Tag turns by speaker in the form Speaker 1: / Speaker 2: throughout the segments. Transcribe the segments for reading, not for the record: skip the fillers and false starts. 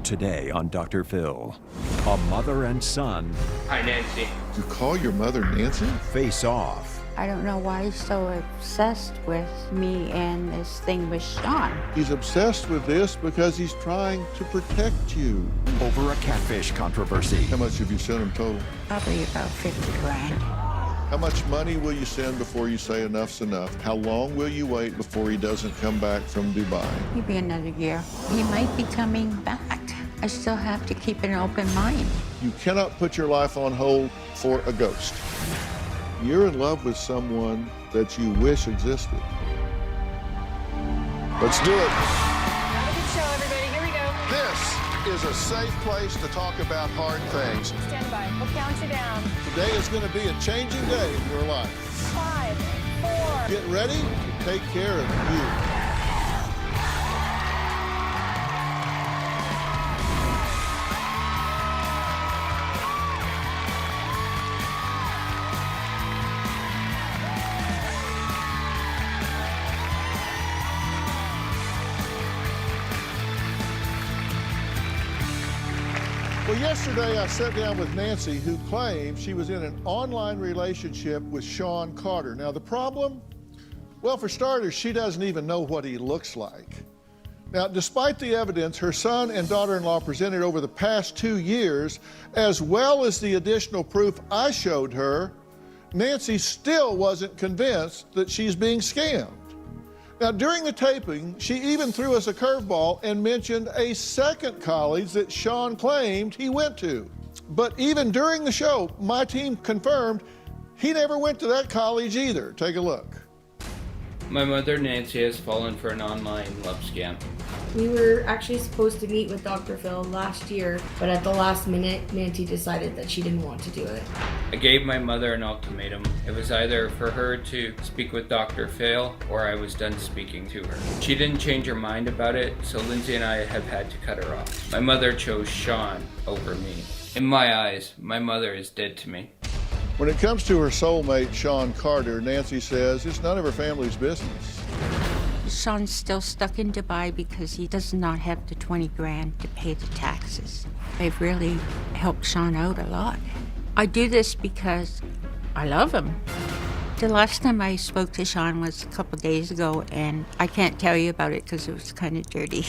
Speaker 1: Today on Dr. Phil, a mother and son
Speaker 2: Hi, Nancy.
Speaker 3: You call your mother Nancy?
Speaker 1: face off
Speaker 4: I don't know why he's so obsessed with me and this thing with Shaun.
Speaker 3: He's obsessed with this because he's trying to protect you.
Speaker 1: over a catfish controversy.
Speaker 3: How much have you sent him total?
Speaker 4: Probably about 50 grand.
Speaker 3: How much money will you send before you say enough's enough? How long will you wait before he doesn't come back from Dubai?
Speaker 4: Maybe another year. He might be coming back. I still have to keep an open mind.
Speaker 3: You cannot put your life on hold for a ghost. You're in love with someone that you wish existed. Let's do it.
Speaker 5: Have a good show, everybody. Here we go.
Speaker 3: This is a safe place to talk about hard things.
Speaker 5: Stand by. We'll count you down.
Speaker 3: Today is going to be a changing day in your life.
Speaker 5: 5, 4.
Speaker 3: Get ready to take care of you. Well, yesterday I sat down with Nancy, who claims she was in an online relationship with Shaun Carter. Now, the problem? Well, for starters, she doesn't even know what he looks like. Now, despite the evidence her son and daughter-in-law presented over the past 2 years, as well as the additional proof I showed her, Nancy still wasn't convinced that she's being scammed. Now, during the taping, she even threw us a curveball and mentioned a second college that Shaun claimed he went to. But even during the show, my team confirmed he never went to that college either. Take a look.
Speaker 2: My mother, Nancy, has fallen for an online love scam.
Speaker 6: We were actually supposed to meet with Dr. Phil last year, but at the last minute, Nancy decided that she didn't want to do it.
Speaker 2: I gave my mother an ultimatum. It was either for her to speak with Dr. Phil or I was done speaking to her. She didn't change her mind about it, so Lindsay and I have had to cut her off. My mother chose Shaun over me. In my eyes, my mother is dead to me.
Speaker 3: When it comes to her soulmate, Shaun Carter, Nancy says it's none of her family's business.
Speaker 4: Shaun's still stuck in Dubai because he does not have the 20 grand to pay the taxes. They've really helped Shaun out a lot. I do this because I love him. The last time I spoke to Shaun was a couple days ago, and I can't tell you about it because it was kind of dirty.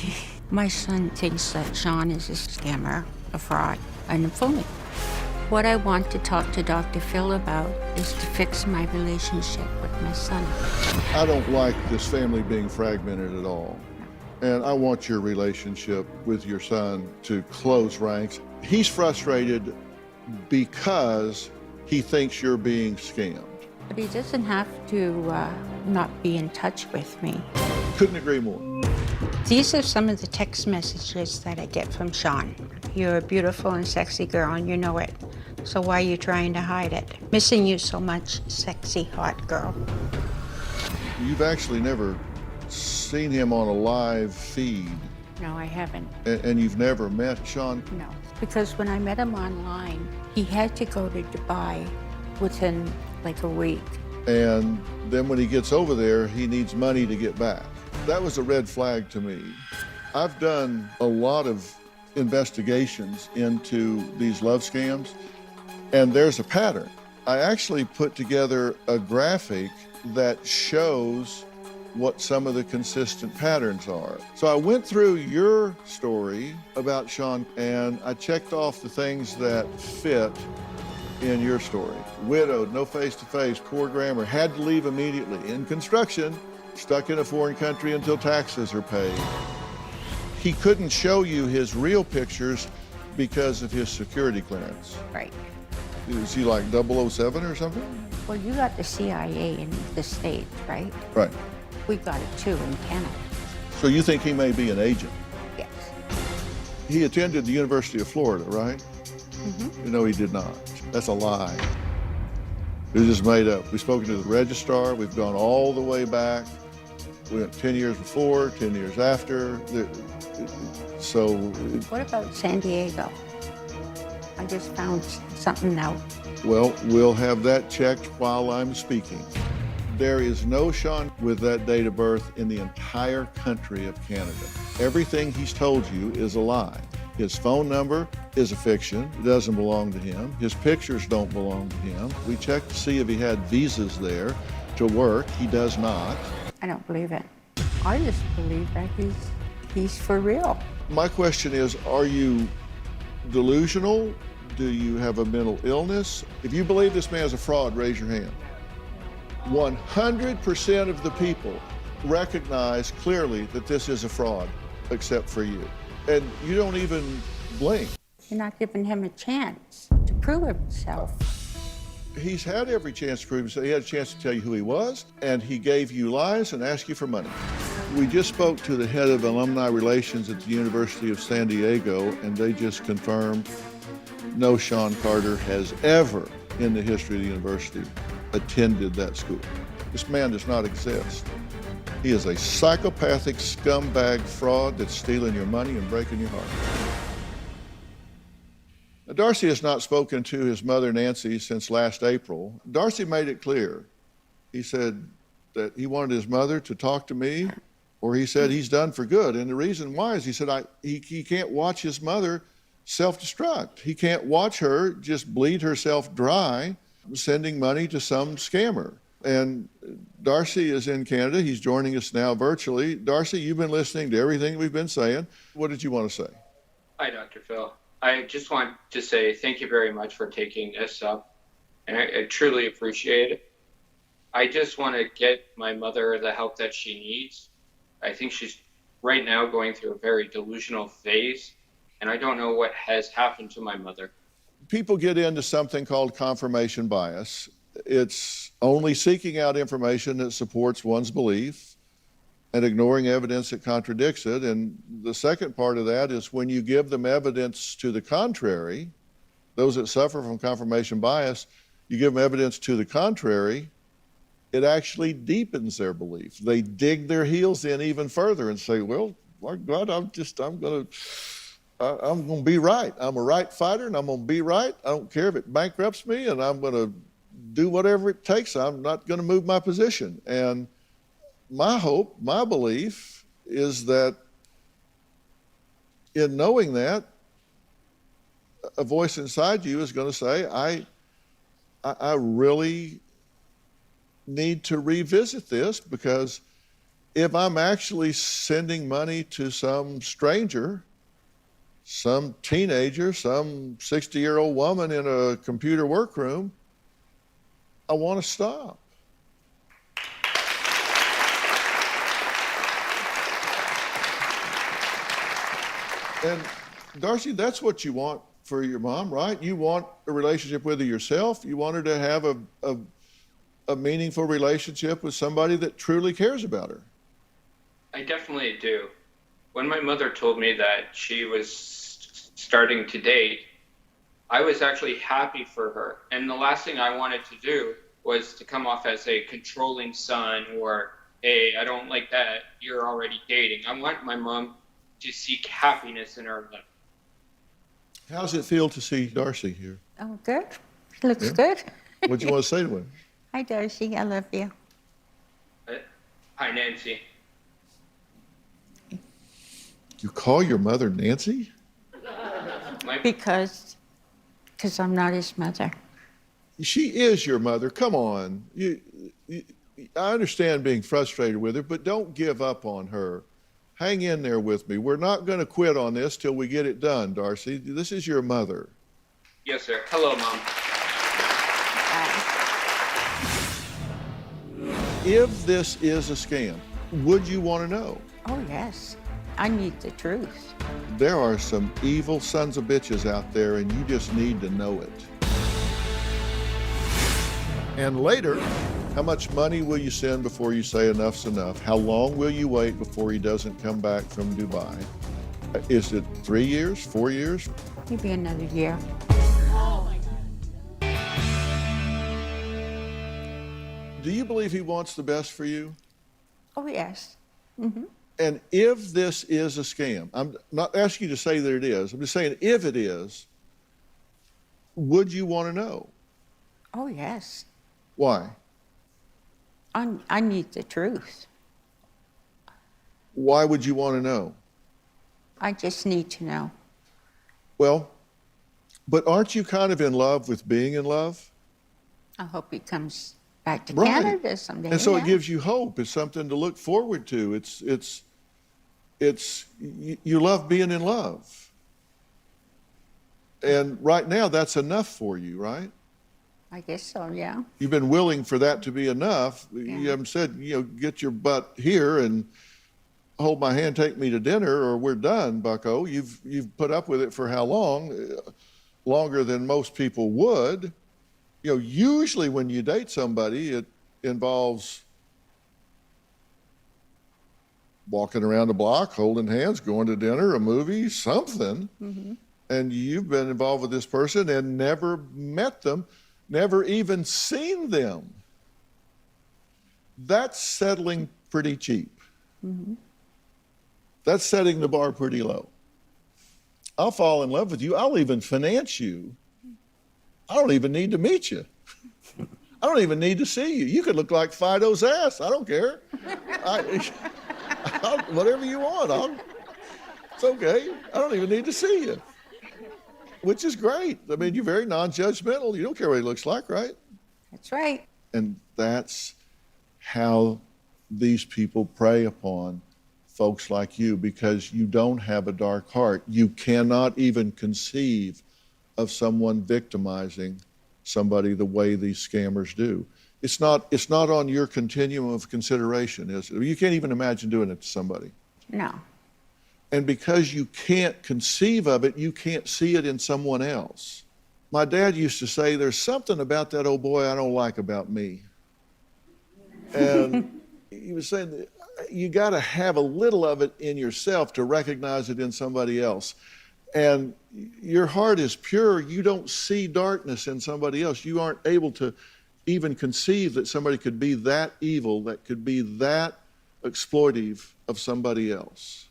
Speaker 4: My son thinks that Shaun is a scammer, a fraud, and a phony. What I want to talk to Dr. Phil about is to fix my relationship with my son.
Speaker 3: I don't like this family being fragmented at all. And I want your relationship with your son to close ranks. He's frustrated because he thinks you're being scammed.
Speaker 4: But he doesn't have to not be in touch with me.
Speaker 3: Couldn't agree more.
Speaker 4: These are some of the text messages that I get from Shaun. You're a beautiful and sexy girl, and you know it. So why are you trying to hide it? Missing you so much, sexy, hot girl.
Speaker 3: You've actually never seen him on a live feed,
Speaker 4: No, I haven't.
Speaker 3: and you've never met Shaun?
Speaker 4: No. Because when I met him online, he had to go to Dubai within like a week.
Speaker 3: And then when he gets over there, he needs money to get back. That was a red flag to me. I've done a lot of investigations into these love scams, and there's a pattern. I actually put together a graphic that shows what some of the consistent patterns are. So I went through your story about Shaun, and I checked off the things that fit in your story. Widowed, no face-to-face, poor grammar, had to leave immediately, in construction, stuck in a foreign country until taxes are paid. He couldn't show you his real pictures because of his security clearance.
Speaker 4: Right.
Speaker 3: Is he like 007 or something?
Speaker 4: Well, you got the CIA in the States, right?
Speaker 3: Right.
Speaker 4: We got it too in Canada.
Speaker 3: So you think he may be an agent?
Speaker 4: Yes.
Speaker 3: He attended the University of Florida, right?
Speaker 4: Mm-hmm.
Speaker 3: No, he did not. That's a lie. It was just made up. We've spoken to the registrar. We've gone all the way back. We went 10 years before, 10 years after. So.
Speaker 4: What about San Diego? I just found something out.
Speaker 3: Well, we'll have that checked while I'm speaking. There is no Shaun with that date of birth in the entire country of Canada. Everything he's told you is a lie. His phone number is a fiction. It doesn't belong to him. His pictures don't belong to him. We checked to see if he had visas there to work. He does not.
Speaker 4: I don't believe it. I just believe that he's for real.
Speaker 3: My question is, are you delusional? Do you have a mental illness? If you believe this man's a fraud, raise your hand. 100% of the people recognize clearly that this is a fraud, except for you. And you don't even blink.
Speaker 4: You're not giving him a chance to prove himself.
Speaker 3: He's had every chance to prove himself. He had a chance to tell you who he was, and he gave you lies and asked you for money. We just spoke to the head of alumni relations at the University of San Diego, and they just confirmed no Shaun Carter has ever in the history of the university attended that school. This man does not exist. He is a psychopathic scumbag fraud that's stealing your money and breaking your heart. Now, Darcy has not spoken to his mother, Nancy, since last April. Darcy made it clear. He said that he wanted his mother to talk to me, or he said he's done for good. And the reason why is he said he can't watch his mother self-destruct. He can't watch her just bleed herself dry, sending money to some scammer. And Darcy is in Canada. He's joining us now virtually. Darcy, you've been listening to everything we've been saying. What did you want to say?
Speaker 2: Hi, Dr. Phil. I just want to say thank you very much for taking this up, and I truly appreciate it. I just want to get my mother the help that she needs. I think she's right now going through a very delusional phase, and I don't know what has happened to my mother.
Speaker 3: People get into something called confirmation bias. It's only seeking out information that supports one's belief and ignoring evidence that contradicts it. And the second part of that is when you give them evidence to the contrary, those that suffer from confirmation bias, you give them evidence to the contrary, it actually deepens their belief. They dig their heels in even further and say, well, my God, I'm going to be right. I'm a right fighter and I'm going to be right. I don't care if it bankrupts me, and I'm going to do whatever it takes. I'm not going to move my position. And my hope, my belief is that in knowing that, a voice inside you is going to say, I really need to revisit this, because if I'm actually sending money to some stranger, some teenager, some 60-year-old woman in a computer workroom, I want to stop. And Darcy, that's what you want for your mom, right? You want a relationship with her yourself. You want her to have a meaningful relationship with somebody that truly cares about her.
Speaker 2: I definitely do. When my mother told me that she was starting to date, I was actually happy for her. And the last thing I wanted to do was to come off as a controlling son, or, hey, I don't like that, you're already dating. I want my mom to seek happiness in her life.
Speaker 3: How does it feel to see Darcy here?
Speaker 4: Oh, good. Looks good.
Speaker 3: What do you want to say to him?
Speaker 4: Hi, Darcy. I love you.
Speaker 2: Hi, Nancy.
Speaker 3: You call your mother Nancy?
Speaker 4: Because I'm not his mother.
Speaker 3: She is your mother. Come on. I understand being frustrated with her, but don't give up on her. Hang in there with me. We're not going to quit on this till we get it done, Darcy. This is your mother.
Speaker 2: Yes, sir. Hello, Mom.
Speaker 3: If this is a scam, would you want to know?
Speaker 4: Oh, yes. I need the truth.
Speaker 3: There are some evil sons of bitches out there, and you just need to know it. And later, how much money will you send before you say enough's enough? How long will you wait before he doesn't come back from Dubai? Is it 3 years, 4 years?
Speaker 4: Maybe another year.
Speaker 3: Do you believe he wants the best for you?
Speaker 4: Oh, yes. Mm-hmm.
Speaker 3: And if this is a scam, I'm not asking you to say that it is. I'm just saying, if it is, would you want to know?
Speaker 4: Oh, yes.
Speaker 3: Why?
Speaker 4: I need the truth.
Speaker 3: Why would you want to know?
Speaker 4: I just need to know.
Speaker 3: Well, but aren't you kind of in love with being in love?
Speaker 4: I hope he comes back to
Speaker 3: Right.
Speaker 4: Canada someday.
Speaker 3: And so it
Speaker 4: yeah.
Speaker 3: gives you hope. It's something to look forward to. You love being in love. And right now that's enough for you, right?
Speaker 4: I guess so, yeah.
Speaker 3: You've been willing for that to be enough.
Speaker 4: Yeah.
Speaker 3: You haven't said, get your butt here and hold my hand, take me to dinner, or we're done, bucko. You've put up with it for how long? Longer than most people would. Usually when you date somebody, it involves walking around the block, holding hands, going to dinner, a movie, something. Mm-hmm. And you've been involved with this person and never met them, never even seen them. That's settling pretty cheap. Mm-hmm. That's setting the bar pretty low. I'll fall in love with you. I'll even finance you. I don't even need to meet you. I don't even need to see you. You could look like Fido's ass. I don't care. Whatever you want. It's okay. I don't even need to see you. Which is great. I mean, you're very non-judgmental. You don't care what he looks like, right?
Speaker 4: That's right.
Speaker 3: And that's how these people prey upon folks like you, because you don't have a dark heart. You cannot even conceive of someone victimizing somebody the way these scammers do. It's not on your continuum of consideration, is it? You can't even imagine doing it to somebody.
Speaker 4: No.
Speaker 3: And because you can't conceive of it, you can't see it in someone else. My dad used to say, there's something about that old boy I don't like about me. And he was saying that you got to have a little of it in yourself to recognize it in somebody else. And your heart is pure. You don't see darkness in somebody else. You aren't able to even conceive that somebody could be that evil, that could be that exploitive of somebody else.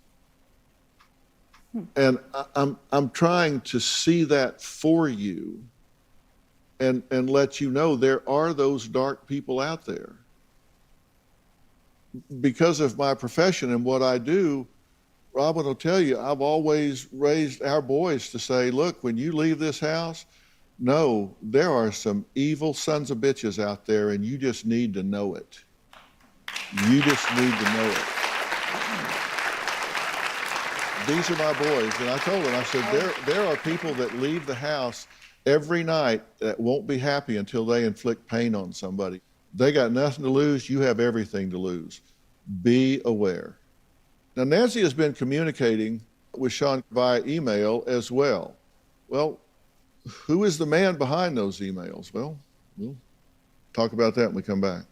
Speaker 3: And I'm trying to see that for you and let you know there are those dark people out there. Because of my profession and what I do, Robin will tell you, I've always raised our boys to say, look, when you leave this house, no, there are some evil sons of bitches out there, and you just need to know it. You just need to know it. These are my boys, and I told them, I said, there are people that leave the house every night that won't be happy until they inflict pain on somebody. They got nothing to lose. You have everything to lose. Be aware. Now, Nancy has been communicating with Shaun via email as well. Well, who is the man behind those emails? Well, we'll talk about that when we come back.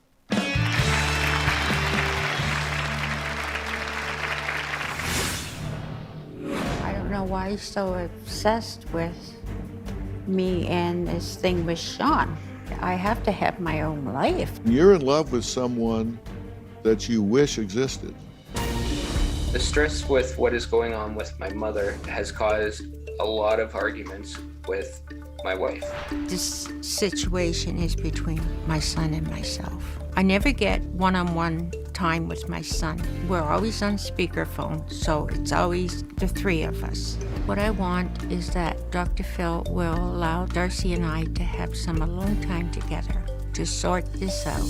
Speaker 4: I don't know why he's so obsessed with me and this thing with Shaun. I have to have my own life.
Speaker 3: You're in love with someone that you wish existed.
Speaker 2: The stress with what is going on with my mother has caused a lot of arguments with my wife.
Speaker 4: This situation is between my son and myself. I never get one-on-one time with my son. We're always on speakerphone, so it's always the three of us. What I want is that Dr. Phil will allow Darcy and I to have some alone time together to sort this out.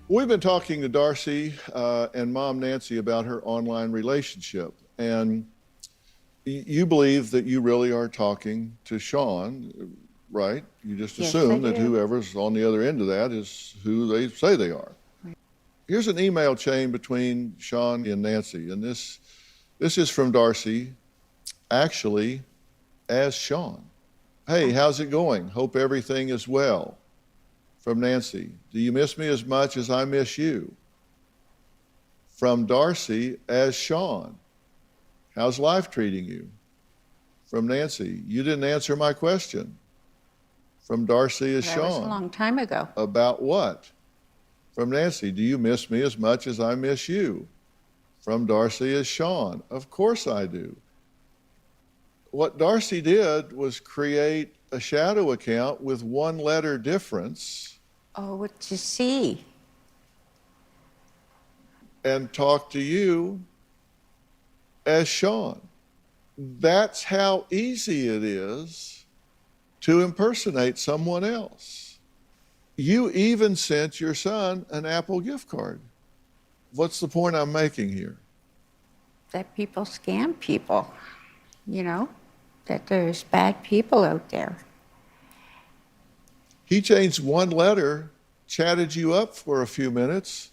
Speaker 3: We've been talking to Darcy and Mom Nancy about her online relationship, and you believe that you really are talking to Shaun, right? You just
Speaker 4: Yes,
Speaker 3: assume
Speaker 4: I
Speaker 3: that
Speaker 4: do.
Speaker 3: whoever's on the other end of that is who they say they are. Here's an email chain between Shaun and Nancy, and this is from Darcy, actually, as Shaun. Hey, how's it going? Hope everything is well. From Nancy, do you miss me as much as I miss you? From Darcy, as Shaun, how's life treating you? From Nancy, you didn't answer my question. From Darcy, as
Speaker 4: That was a
Speaker 3: Shaun,
Speaker 4: long time ago.
Speaker 3: about what? From Nancy, do you miss me as much as I miss you? From Darcy, as Shaun, of course I do. What Darcy did was create a shadow account with one letter difference
Speaker 4: Oh, what you see?
Speaker 3: and talk to you as Shaun. That's how easy it is to impersonate someone else. You even sent your son an Apple gift card. What's the point I'm making here?
Speaker 4: That people scam people, you know, that there's bad people out there.
Speaker 3: He changed one letter, chatted you up for a few minutes,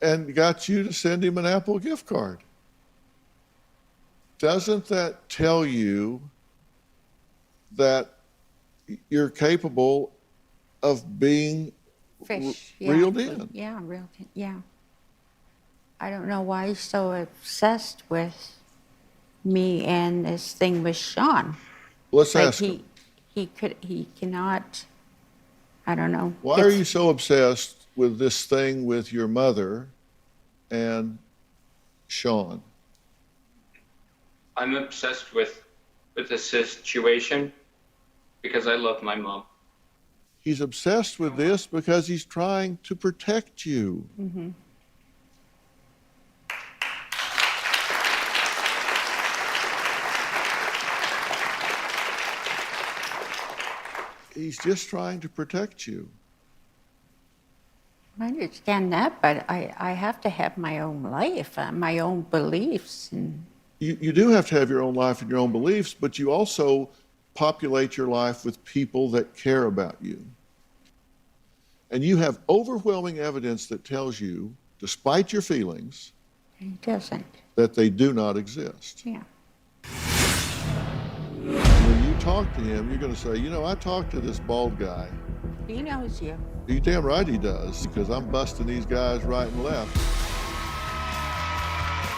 Speaker 3: and got you to send him an Apple gift card. Doesn't that tell you that you're capable of being
Speaker 4: Fish.
Speaker 3: reeled in?
Speaker 4: Yeah, reeled in, yeah. I don't know why he's so obsessed with me and this thing with Shaun.
Speaker 3: Let's
Speaker 4: Like
Speaker 3: ask him.
Speaker 4: he cannot, I don't know.
Speaker 3: Why are you so obsessed with this thing with your mother and Shaun?
Speaker 2: I'm obsessed with the situation because I love my mom.
Speaker 3: He's obsessed with this because he's trying to protect you.
Speaker 4: Mm-hmm.
Speaker 3: He's just trying to protect you.
Speaker 4: I understand that, but I have to have my own life, my own beliefs. And
Speaker 3: You do have to have your own life and your own beliefs, but you also populate your life with people that care about you. And you have overwhelming evidence that tells you, despite your feelings,
Speaker 4: he doesn't.
Speaker 3: that they do not exist.
Speaker 4: Yeah.
Speaker 3: When you talk to him, you're going to say, you know, I talked to this bald guy.
Speaker 4: He knows you.
Speaker 3: You damn right he does, because I'm busting these guys right and left.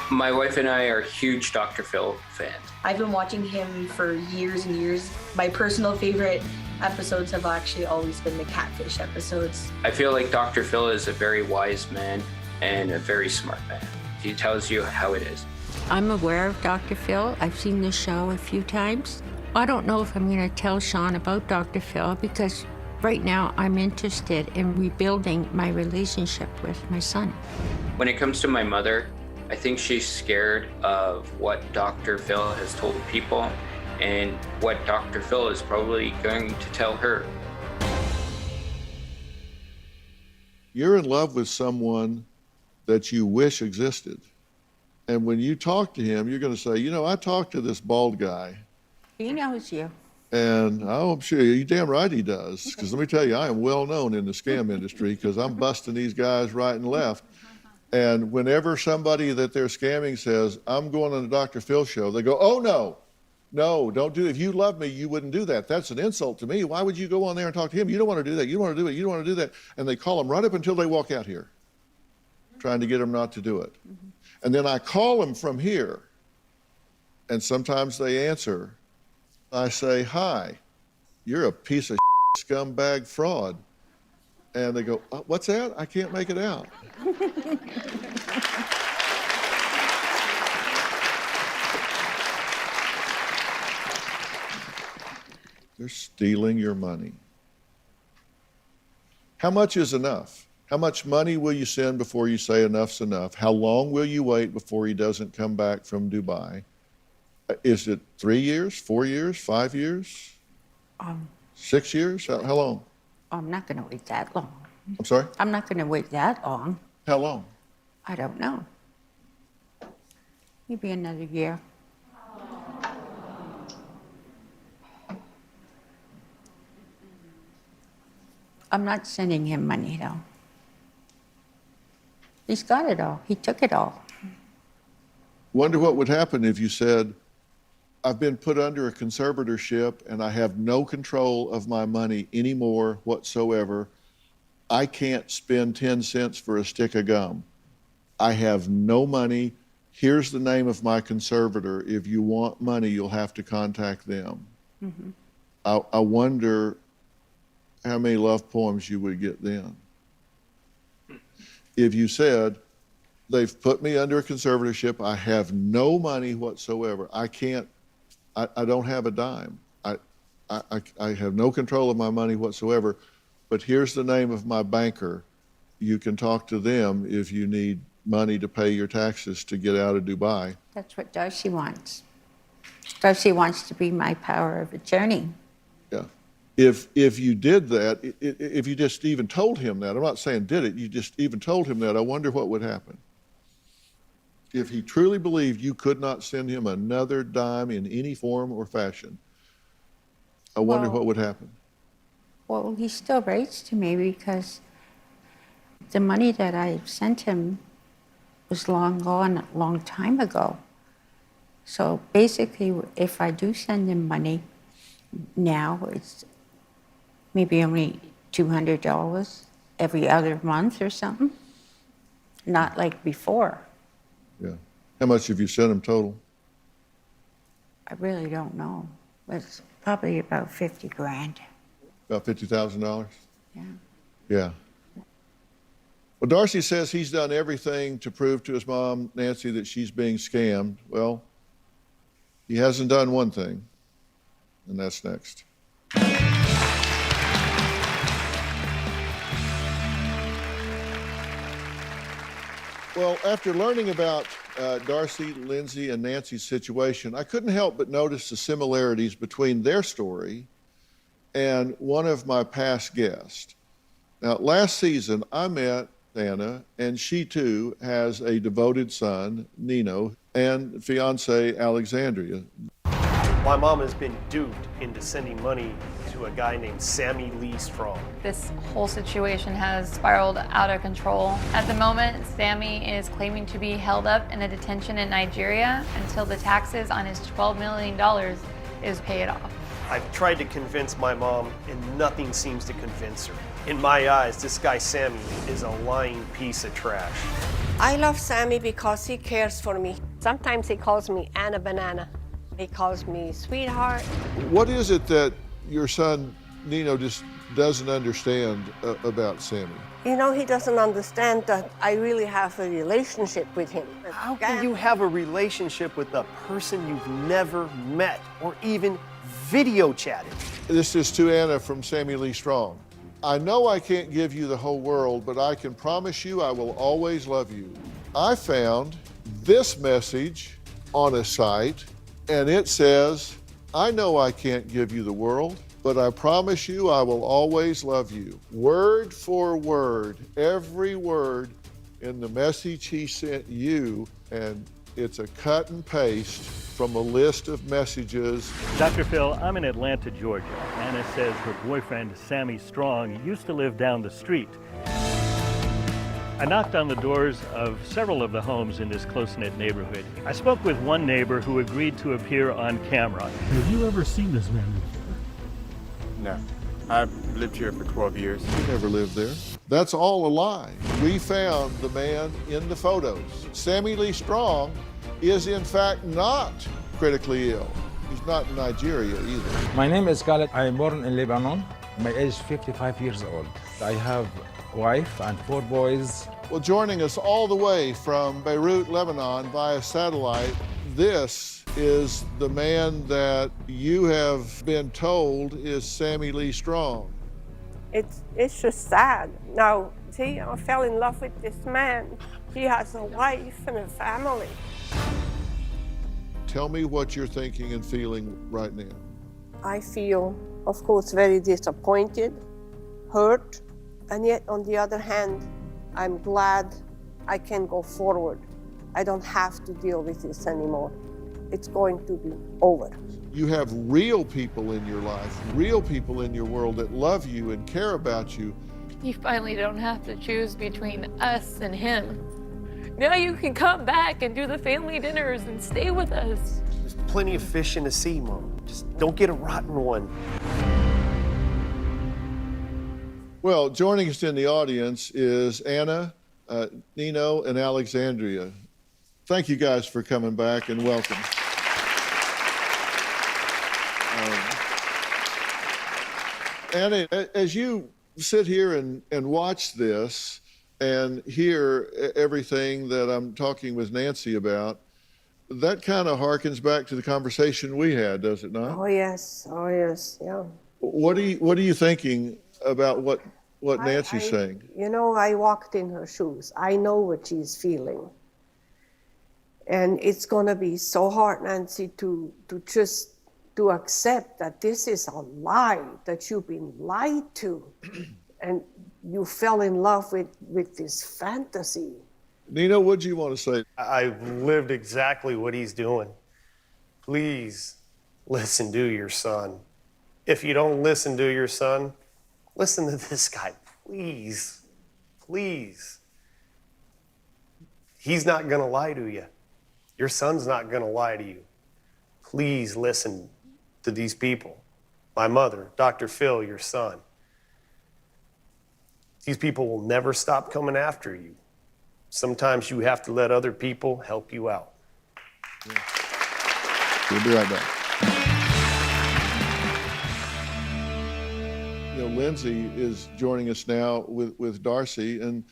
Speaker 2: My wife and I are huge Dr. Phil fans.
Speaker 6: I've been watching him for years and years. My personal favorite episodes have actually always been the Catfish episodes.
Speaker 2: I feel like Dr. Phil is a very wise man and a very smart man. He tells you how it is.
Speaker 4: I'm aware of Dr. Phil. I've seen the show a few times. I don't know if I'm going to tell Shaun about Dr. Phil because right now I'm interested in rebuilding my relationship with my son.
Speaker 2: When it comes to my mother, I think she's scared of what Dr. Phil has told people and what Dr. Phil is probably going to tell her.
Speaker 3: You're in love with someone that you wish existed. And when you talk to him, you're going to say, you know, I talked to this bald guy.
Speaker 4: He knows you.
Speaker 3: And I'm sure you damn right he does. Because let me tell you, I am well known in the scam industry because I'm busting these guys right and left. And whenever somebody that they're scamming says, I'm going on the Dr. Phil show, they go, oh, no, don't do it. If you love me, you wouldn't do that. That's an insult to me. Why would you go on there and talk to him? You don't want to do that. You don't want to do it. You don't want to do that. And they call them right up until they walk out here, trying to get them not to do it. Mm-hmm. And then I call them from here, and sometimes they answer. I say, hi, you're a piece of scumbag fraud. And they go, what's that? I can't make it out. They're stealing your money. How much is enough? How much money will you send before you say enough's enough? How long will you wait before he doesn't come back from Dubai? Is it 3 years, 4 years, 5 years? 6 years? How long?
Speaker 4: I'm not going to wait that long.
Speaker 3: I'm sorry?
Speaker 4: I'm not going to wait that long.
Speaker 3: How long?
Speaker 4: I don't know. Maybe another year. I'm not sending him money, though. He's got it all. He took it all.
Speaker 3: Wonder what would happen if you said, I've been put under a conservatorship and I have no control of my money anymore whatsoever. I can't spend 10 cents for a stick of gum. I have no money. Here's the name of my conservator. If you want money, you'll have to contact them. Mm-hmm. I wonder how many love poems you would get then. If you said, they've put me under a conservatorship, I have no money whatsoever. I don't have a dime. I have no control of my money whatsoever, but here's the name of my banker. You can talk to them if you need money to pay your taxes to get out of Dubai.
Speaker 4: That's what Darcy wants. Darcy wants to be my power of attorney.
Speaker 3: Yeah. If you did that, if you just even told him that, I'm not saying did it, you just even told him that, I wonder what would happen. If he truly believed you could not send him another dime in any form or fashion, I wonder what would happen.
Speaker 4: Well, he still writes to me because the money that I sent him was long gone, a long time ago. So basically, if I do send him money now, it's maybe only $200 every other month or something. Not like before.
Speaker 3: Yeah. How much have you sent him total?
Speaker 4: I really don't know. It's probably about 50 grand.
Speaker 3: About $50,000?
Speaker 4: Yeah.
Speaker 3: Yeah. Well, Darcy says he's done everything to prove to his mom, Nancy, that she's being scammed. Well, he hasn't done one thing, and that's next. Well, after learning about Darcy, Lindsay, and Nancy's situation, I couldn't help but notice the similarities between their story and one of my past guests. Now, last season, I met Anna, and she too has a devoted son, Nino, and fiance, Alexandria.
Speaker 7: My mom has been duped into sending money to a guy named Sammy Lee Strong.
Speaker 8: This whole situation has spiraled out of control. At the moment, Sammy is claiming to be held up in a detention in Nigeria until the taxes on his $12 million is paid off.
Speaker 7: I've tried to convince my mom, and nothing seems to convince her. In my eyes, this guy Sammy is a lying piece of trash.
Speaker 9: I love Sammy because he cares for me. Sometimes he calls me Anna Banana. He calls me sweetheart.
Speaker 3: What is it that your son, Nino, just doesn't understand about Sammy?
Speaker 9: You know, he doesn't understand that I really have a relationship with him.
Speaker 7: How can you have a relationship with a person you've never met or even video chatted?
Speaker 3: This is to Anna from Sammy Lee Strong. I know I can't give you the whole world, but I can promise you I will always love you. I found this message on a site, and it says, I know I can't give you the world, but I promise you I will always love you. Word for word, every word in the message he sent you, and it's a cut and paste from a list of messages.
Speaker 10: Dr. Phil, I'm in Atlanta, Georgia. Anna says her boyfriend, Sammy Strong, used to live down the street. I knocked on the doors of several of the homes in this close-knit neighborhood. I spoke with one neighbor who agreed to appear on camera.
Speaker 11: Have you ever seen this man before?
Speaker 12: No. I've lived here for 12 years.
Speaker 3: You never lived there. That's all a lie. We found the man in the photos. Sammy Lee Strong is in fact not critically ill. He's not in Nigeria either.
Speaker 13: My name is Khaled. I am born in Lebanon. My age is 55 years old. I have a wife and 4 boys.
Speaker 3: Well, joining us all the way from Beirut, Lebanon via satellite, this is the man that you have been told is Sammy Lee Strong.
Speaker 9: It's just sad. Now, see, I fell in love with this man. He has a wife and a family.
Speaker 3: Tell me what you're thinking and feeling right now.
Speaker 9: I feel, of course, very disappointed, hurt, and yet on the other hand, I'm glad I can go forward. I don't have to deal with this anymore. It's going to be over.
Speaker 3: You have real people in your life, real people in your world that love you and care about you.
Speaker 8: You finally don't have to choose between us and him. Now you can come back and do the family dinners and stay with us.
Speaker 7: There's plenty of fish in the sea, Mom. Just don't get a rotten one.
Speaker 3: Well, joining us in the audience is Anna, Nino, and Alexandria. Thank you guys for coming back and welcome. Anna, as you sit here and watch this and hear everything that I'm talking with Nancy about, that kind of harkens back to the conversation we had, does it not?
Speaker 9: Oh yes, yeah.
Speaker 3: What are you thinking about what what Nancy's saying.
Speaker 9: You know, I walked in her shoes. I know what she's feeling. And it's going to be so hard, Nancy, to accept that this is a lie, that you've been lied to, and you fell in love with this fantasy.
Speaker 3: Nino, what do you want to say?
Speaker 7: I've lived exactly what he's doing. Please listen to your son. If you don't listen to your son, listen to this guy, please. Please. He's not going to lie to you. Your son's not going to lie to you. Please listen to these people. My mother, Dr. Phil, your son. These people will never stop coming after you. Sometimes you have to let other people help you out.
Speaker 3: Yeah. We'll be right back. You know, Lindsay is joining us now with Darcy. And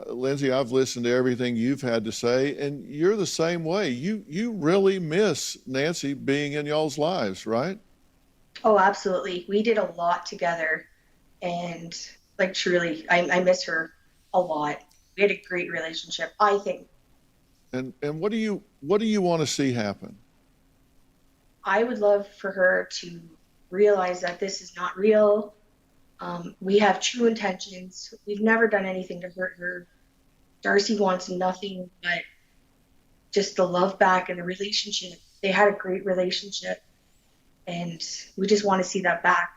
Speaker 3: Lindsay, I've listened to everything you've had to say, and you're the same way. You really miss Nancy being in y'all's lives, right?
Speaker 14: Oh, absolutely. We did a lot together, and like truly, I miss her a lot. We had a great relationship, I think.
Speaker 3: And what do you want to see happen?
Speaker 14: I would love for her to realize that this is not real. We have true intentions. We've never done anything to hurt her. Darcy wants nothing but just the love back and the relationship. They had a great relationship, and we just want to see that back.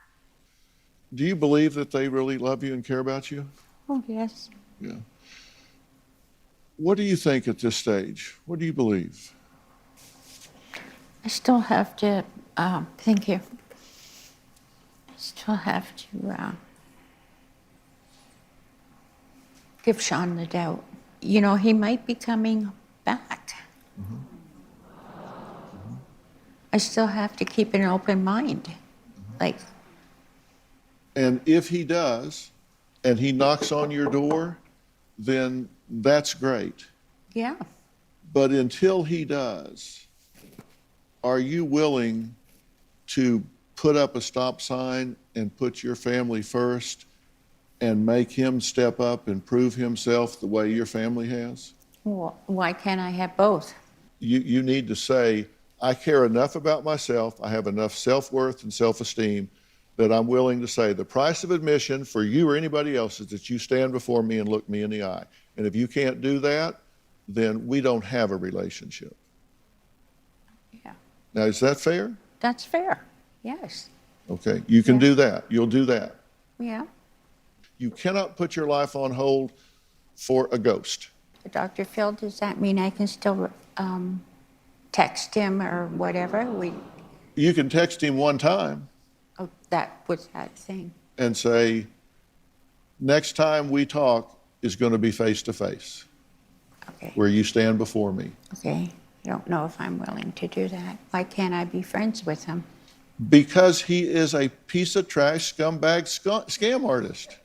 Speaker 3: Do you believe that they really love you and care about you?
Speaker 4: Oh, yes.
Speaker 3: Yeah. What do you think at this stage? What do you believe?
Speaker 4: I still have to, thank you. I still have to give Shaun the doubt. You know, he might be coming back. Mm-hmm. Mm-hmm. I still have to keep an open mind. Mm-hmm. Like.
Speaker 3: And if he does, and he knocks on your door, then that's great.
Speaker 4: Yeah.
Speaker 3: But until he does, are you willing to put up a stop sign and put your family first and make him step up and prove himself the way your family has?
Speaker 4: Well, why can't I have both?
Speaker 3: You need to say, I care enough about myself, I have enough self-worth and self-esteem that I'm willing to say the price of admission for you or anybody else is that you stand before me and look me in the eye. And if you can't do that, then we don't have a relationship.
Speaker 4: Yeah.
Speaker 3: Now, is that fair?
Speaker 4: That's fair, yes.
Speaker 3: Okay, you can do that. You'll do that.
Speaker 4: Yeah.
Speaker 3: You cannot put your life on hold for a ghost.
Speaker 4: Dr. Phil, does that mean I can still text him or whatever?
Speaker 3: You can text him one time.
Speaker 4: Oh, that was that thing.
Speaker 3: And say, next time we talk is going to be face to face.
Speaker 4: Okay.
Speaker 3: Where you stand before me.
Speaker 4: Okay. I don't know if I'm willing to do that. Why can't I be friends with him?
Speaker 3: Because he is a piece of trash, scumbag, scam artist.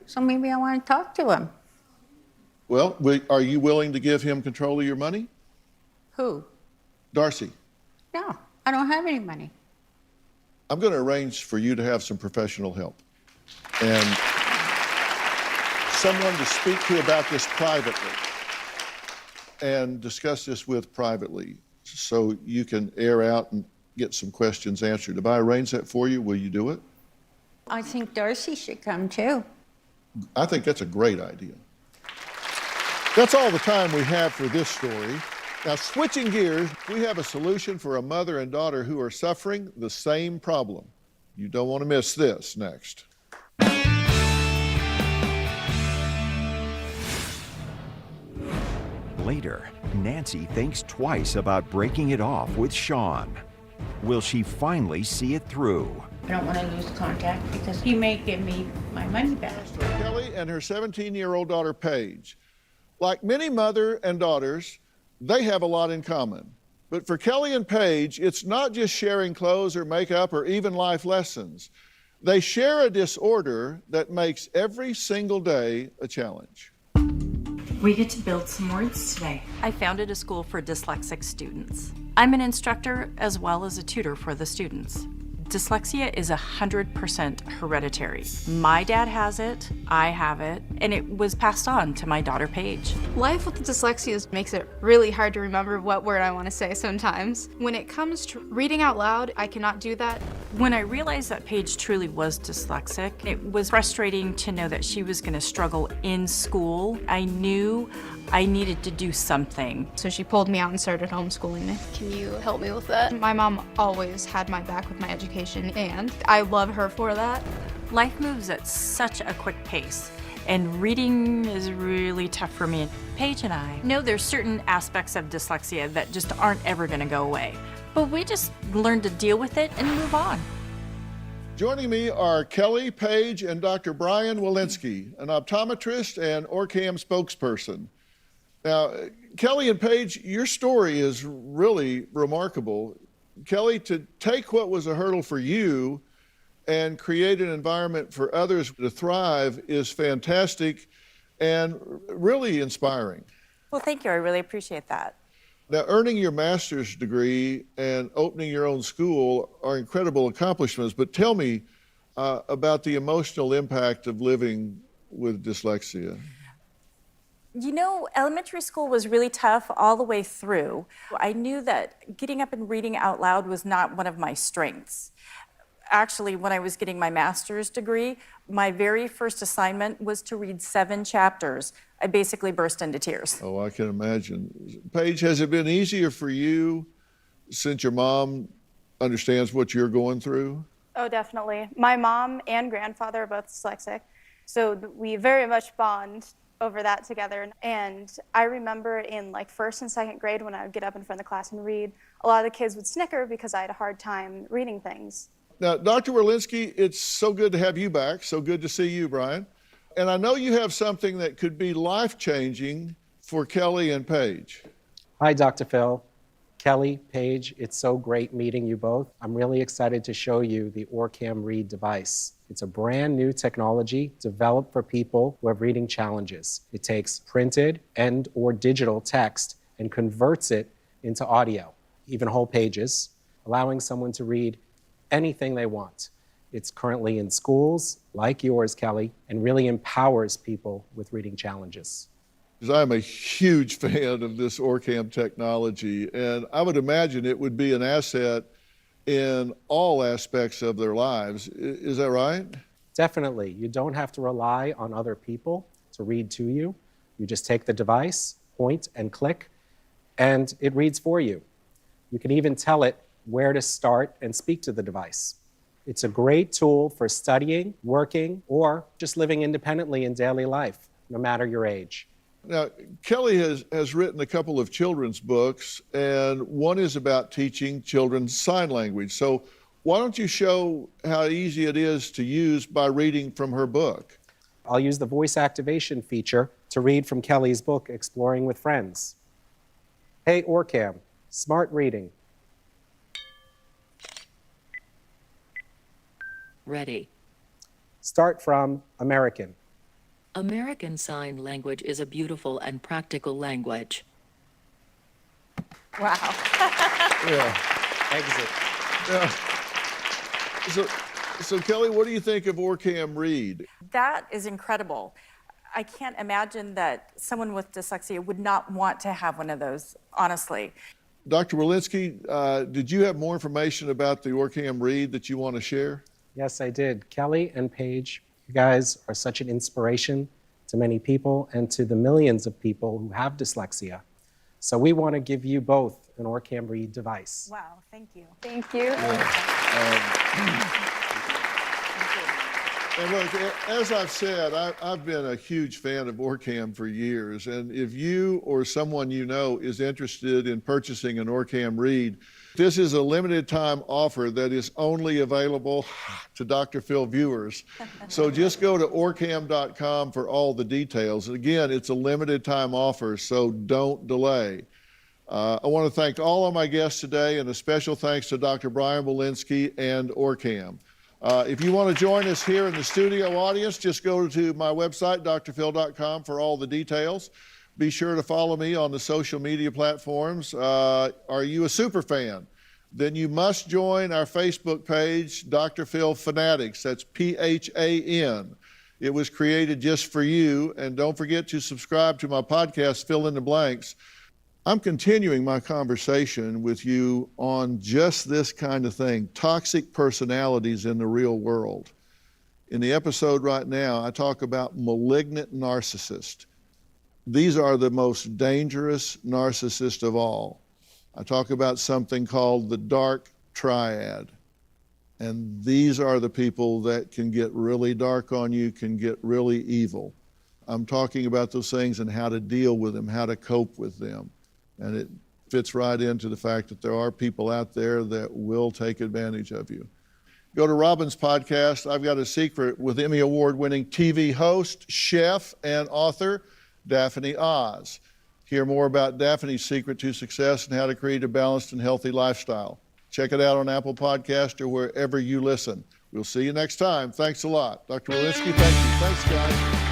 Speaker 4: So maybe I want to talk to him.
Speaker 3: Well, are you willing to give him control of your money?
Speaker 4: Who?
Speaker 3: Darcy.
Speaker 4: No, I don't have any money.
Speaker 3: I'm going to arrange for you to have some professional help and someone to speak to about this privately and discuss this with privately so you can air out and get some questions answered. If I arrange that for you, will you do it?
Speaker 4: I think Darcy should come too.
Speaker 3: I think that's a great idea. That's all the time we have for this story. Now, switching gears, we have a solution for a mother and daughter who are suffering the same problem. You don't want to miss this next.
Speaker 1: Later, Nancy thinks twice about breaking it off with Shaun. Will she finally see it through?
Speaker 4: I don't want to lose contact because he may give me my money back.
Speaker 3: Kelly and her 17-year-old daughter, Paige. Like many mother and daughters, they have a lot in common. But for Kelly and Paige, it's not just sharing clothes or makeup or even life lessons. They share a disorder that makes every single day a challenge.
Speaker 15: We get to build some words today. I founded a school for dyslexic students. I'm an instructor as well as a tutor for the students. Dyslexia is 100% hereditary. My dad has it, I have it, and it was passed on to my daughter Paige.
Speaker 16: Life with dyslexia makes it really hard to remember what word I want to say sometimes. When it comes to reading out loud, I cannot do that.
Speaker 15: When I realized that Paige truly was dyslexic, it was frustrating to know that she was going to struggle in school. I knew I needed to do something.
Speaker 16: So she pulled me out and started homeschooling me. Can you help me with that? My mom always had my back with my education, and I love her for that.
Speaker 15: Life moves at such a quick pace, and reading is really tough for me. Paige and I know there's certain aspects of dyslexia that just aren't ever going to go away, but we just learn to deal with it and move on.
Speaker 3: Joining me are Kelly, Paige, and Dr. Brian Walensky, an optometrist and OrCam spokesperson. Now, Kelly and Paige, your story is really remarkable. Kelly, to take what was a hurdle for you and create an environment for others to thrive is fantastic and really inspiring.
Speaker 17: Well, thank you. I really appreciate that.
Speaker 3: Now, earning your master's degree and opening your own school are incredible accomplishments, but tell me about the emotional impact of living with dyslexia.
Speaker 17: You know, elementary school was really tough all the way through. I knew that getting up and reading out loud was not one of my strengths. Actually, when I was getting my master's degree, my very first assignment was to read 7 chapters. I basically burst into tears.
Speaker 3: Oh, I can imagine. Paige, has it been easier for you since your mom understands what you're going through?
Speaker 16: Oh, definitely. My mom and grandfather are both dyslexic, so we very much bond over that together. And I remember in like 1st and 2nd grade when I would get up in front of the class and read, a lot of the kids would snicker because I had a hard time reading things.
Speaker 3: Now, Dr. Walensky, it's so good to have you back. So good to see you, Brian. And I know you have something that could be life-changing for Kelly and Paige.
Speaker 18: Hi, Dr. Phil. Kelly, Paige, it's so great meeting you both. I'm really excited to show you the OrCam Read device. It's a brand new technology developed for people who have reading challenges. It takes printed and or digital text and converts it into audio, even whole pages, allowing someone to read anything they want. It's currently in schools like yours, Kelly, and really empowers people with reading challenges.
Speaker 3: Because I'm a huge fan of this OrCam technology, and I would imagine it would be an asset in all aspects of their lives. Is that right?
Speaker 18: Definitely. You don't have to rely on other people to read to you. You just take the device, point and click, and it reads for you. You can even tell it where to start and speak to the device. It's a great tool for studying, working, or just living independently in daily life, no matter your age.
Speaker 3: Now, Kelly has written a couple of children's books, and one is about teaching children sign language. So why don't you show how easy it is to use by reading from her book?
Speaker 18: I'll use the voice activation feature to read from Kelly's book, Exploring with Friends. Hey, OrCam, smart reading.
Speaker 19: Ready.
Speaker 18: Start from American.
Speaker 19: American Sign Language is a beautiful and practical language.
Speaker 17: Wow.
Speaker 3: Yeah.
Speaker 18: Exit.
Speaker 3: Yeah. So Kelly, what do you think of OrCam Read?
Speaker 17: That is incredible. I can't imagine that someone with dyslexia would not want to have one of those, honestly.
Speaker 3: Dr. Walensky, did you have more information about the OrCam Read that you want to share?
Speaker 18: Yes, I did. Kelly and Paige, you guys are such an inspiration to many people and to the millions of people who have dyslexia. So we want to give you both an OrCam Read device.
Speaker 17: Wow, thank you.
Speaker 16: Thank you.
Speaker 3: And look, as I've said, I've been a huge fan of OrCam for years. And if you or someone you know is interested in purchasing an OrCam Read, this is a limited time offer that is only available to Dr. Phil viewers. So just go to orcam.com for all the details. Again, it's a limited time offer, so don't delay. I want to thank all of my guests today, and a special thanks to Dr. Brian Walensky and OrCam. If you want to join us here in the studio audience, just go to my website, drphil.com, for all the details. Be sure to follow me on the social media platforms. Are you a super fan? then you must join our Facebook page, Dr. Phil Fanatics. That's PHAN. It was created just for you. And don't forget to subscribe to my podcast, Fill in the Blanks. I'm continuing my conversation with you on just this kind of thing, toxic personalities in the real world. In the episode right now, I talk about malignant narcissists. These are the most dangerous narcissists of all. I talk about something called the dark triad. And these are the people that can get really dark on you, can get really evil. I'm talking about those things and how to deal with them, how to cope with them. And it fits right into the fact that there are people out there that will take advantage of you. Go to Robin's podcast. I've got a secret with Emmy Award-winning TV host, chef, and author, Daphne Oz. Hear more about Daphne's secret to success and how to create a balanced and healthy lifestyle. Check it out on Apple Podcast or wherever you listen. We'll see you next time. Thanks a lot. Dr. Walensky, thank you. Thanks, guys.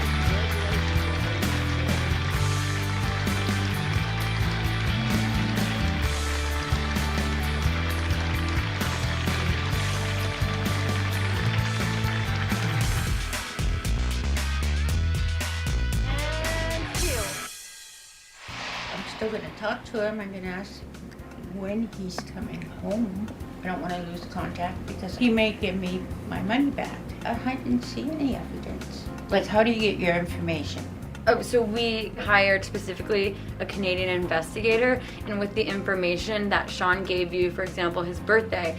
Speaker 4: I'm still going to talk to him. I'm going to ask when he's coming home. I don't want to lose contact because he may give me my money back. I didn't see any evidence. But how do you get your information?
Speaker 8: Oh, so we hired specifically a Canadian investigator, and with the information that Shaun gave you, for example, his birthday,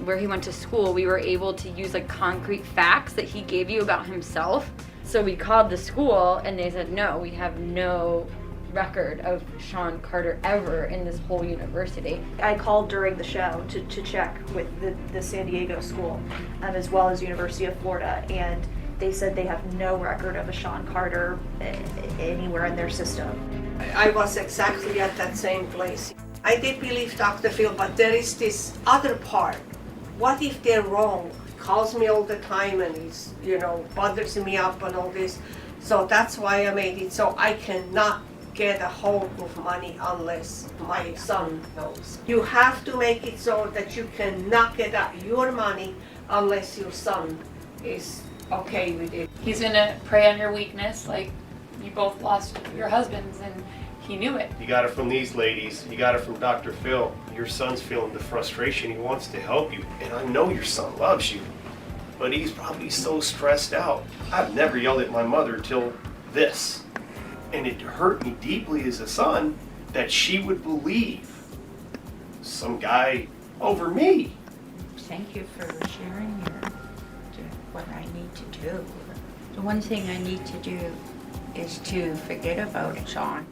Speaker 8: where he went to school, we were able to use like concrete facts that he gave you about himself. So we called the school and they said, no, we have no record of Shaun Carter ever in this whole university.
Speaker 20: I called during the show to check with the San Diego school, as well as University of Florida, and they said they have no record of a Shaun Carter anywhere in their system.
Speaker 9: I was exactly at that same place. I did believe Dr. Phil, but there is this other part. What if they're wrong? He calls me all the time and he's, bothers me up and all this. So that's why I made it so I cannot get a hold of money unless my son knows. You have to make it so that you cannot get your money unless your son is okay with it.
Speaker 8: He's gonna prey on your weakness, like you both lost your husbands and he knew it.
Speaker 7: You got it from these ladies. You got it from Dr. Phil. Your son's feeling the frustration. He wants to help you. And I know your son loves you, but he's probably so stressed out. I've never yelled at my mother till this. And it hurt me deeply as a son that she would believe some guy over me.
Speaker 4: Thank you for sharing what I need to do. The one thing I need to do is to forget about Shaun.